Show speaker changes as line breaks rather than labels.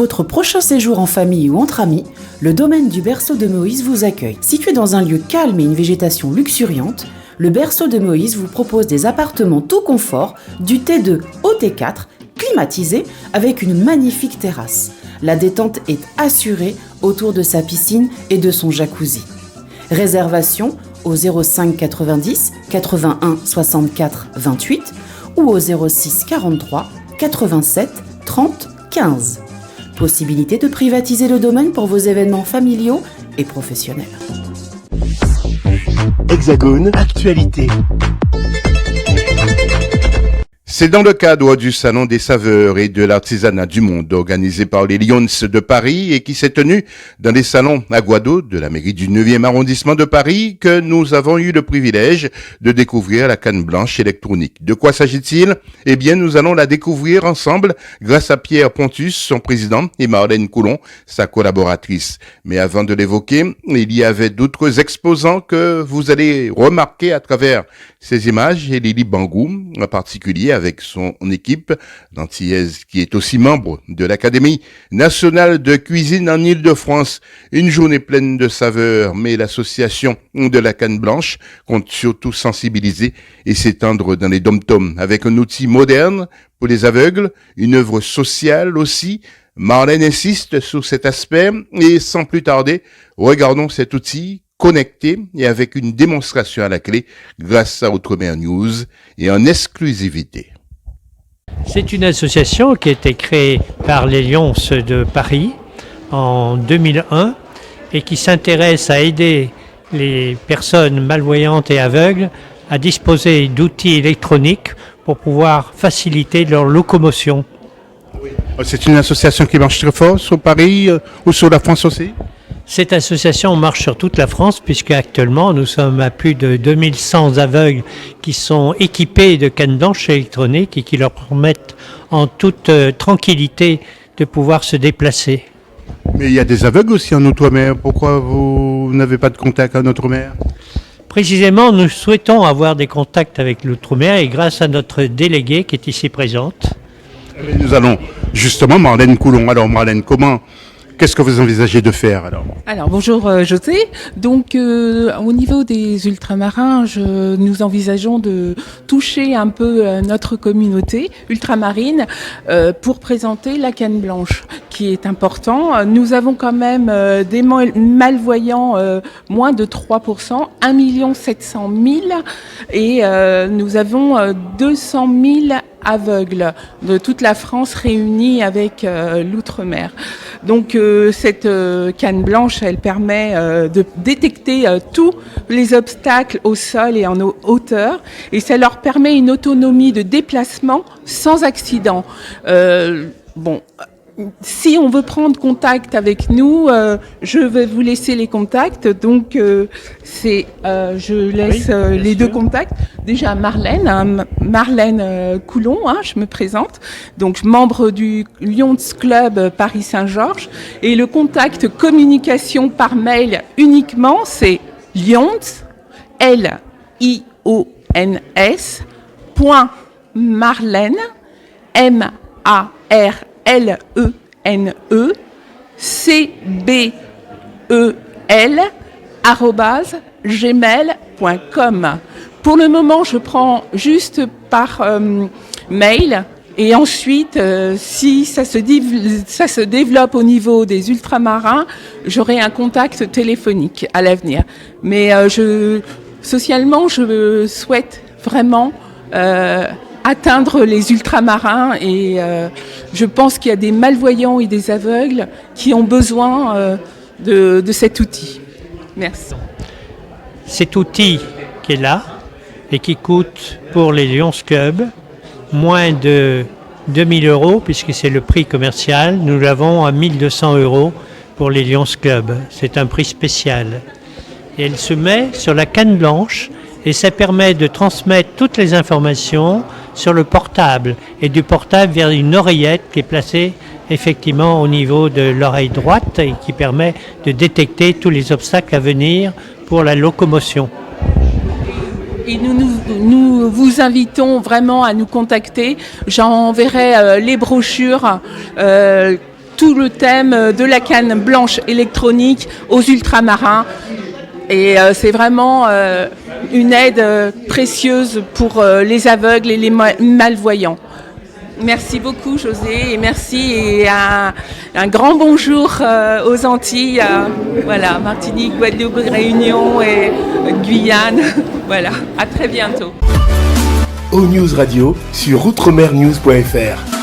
votre prochain séjour en famille ou entre amis, le domaine du Berceau de Moïse vous accueille. Situé dans un lieu calme et une végétation luxuriante, le Berceau de Moïse vous propose des appartements tout confort, du T2 au T4, climatisés avec une magnifique terrasse. La détente est assurée autour de sa piscine et de son jacuzzi. Réservation au 05 90 81 64 28 ou au 06 43 87 30 15. Possibilité de privatiser le domaine pour vos événements familiaux et professionnels.
Hexagone, actualité.
C'est dans le cadre du Salon des saveurs et de l'artisanat du monde organisé par les Lions de Paris et qui s'est tenu dans les salons Aguado de la mairie du 9e arrondissement de Paris que nous avons eu le privilège de découvrir la canne blanche électronique. De quoi s'agit-il? Eh bien, nous allons la découvrir ensemble grâce à Pierre Pontus, son président, et Marlène Coulon, sa collaboratrice. Mais avant de l'évoquer, il y avait d'autres exposants que vous allez remarquer à travers ces images et Lily Bangou, en particulier avec son équipe d'antillaise qui est aussi membre de l'Académie nationale de cuisine en Île-de-France. Une journée pleine de saveurs, mais l'association de la canne blanche compte surtout sensibiliser et s'étendre dans les dom-toms avec un outil moderne pour les aveugles, une œuvre sociale aussi. Marlène insiste sur cet aspect et sans plus tarder, regardons cet outil connecté et avec une démonstration à la clé grâce à Outre-mer News et en exclusivité.
C'est une association qui a été créée par les Lions de Paris en 2001 et qui s'intéresse à aider les personnes malvoyantes et aveugles à disposer d'outils électroniques pour pouvoir faciliter leur locomotion.
C'est une association qui marche très fort sur Paris ou sur la France aussi?
Cette association marche sur toute la France puisque actuellement nous sommes à plus de 2100 aveugles qui sont équipés de cannes blanches électroniques et qui leur permettent en toute tranquillité de pouvoir se déplacer.
Mais il y a des aveugles aussi en Outre-mer. Pourquoi vous n'avez pas de contact en Outre-mer?
Précisément, nous souhaitons avoir des contacts avec l'Outre-mer et grâce à notre déléguée qui est ici présente.
Nous allons justement, Marlène Coulon. Alors Marlène, qu'est-ce que vous envisagez de faire alors?
Alors bonjour José. Donc au niveau des ultramarins, nous envisageons de toucher un peu notre communauté ultramarine pour présenter la canne blanche, qui est important. Nous avons quand même des malvoyants, moins de 3%, 1 700 000 et nous avons 200 000 aveugles de toute la France réunis avec l'outre-mer. Donc cette canne blanche, elle permet de détecter tous les obstacles au sol et en hauteur et ça leur permet une autonomie de déplacement sans accident. Si on veut prendre contact avec nous, je vais vous laisser les contacts. Donc, je laisse les deux contacts. Déjà, Marlène Coulon, je me présente. Donc, membre du Lions Club Paris Saint-Georges. Et le contact communication par mail uniquement, c'est Lions, L-I-O-N-S, .Marlène, M-A-R-L-E-N-E CBEL @gmail.com. Pour le moment, je prends juste par mail et ensuite, si ça se développe au niveau des ultramarins, j'aurai un contact téléphonique à l'avenir. Mais socialement, je souhaite vraiment atteindre les ultramarins et je pense qu'il y a des malvoyants et des aveugles qui ont besoin de cet outil. Merci.
Cet outil qui est là et qui coûte pour les Lions Club moins de 2 000 € puisque c'est le prix commercial, nous l'avons à 1 200 € pour les Lions Club. C'est un prix spécial. Et elle se met sur la canne blanche et ça permet de transmettre toutes les informations sur le portable et du portable vers une oreillette qui est placée effectivement au niveau de l'oreille droite et qui permet de détecter tous les obstacles à venir pour la locomotion.
Et nous vous invitons vraiment à nous contacter. J'enverrai les brochures tout le thème de la canne blanche électronique aux ultramarins. Et c'est vraiment une aide précieuse pour les aveugles et les malvoyants. Merci beaucoup José, et merci et un grand bonjour aux Antilles, voilà, Martinique, Guadeloupe, Réunion et Guyane. Voilà, à très bientôt.
O News Radio sur outremernews.fr.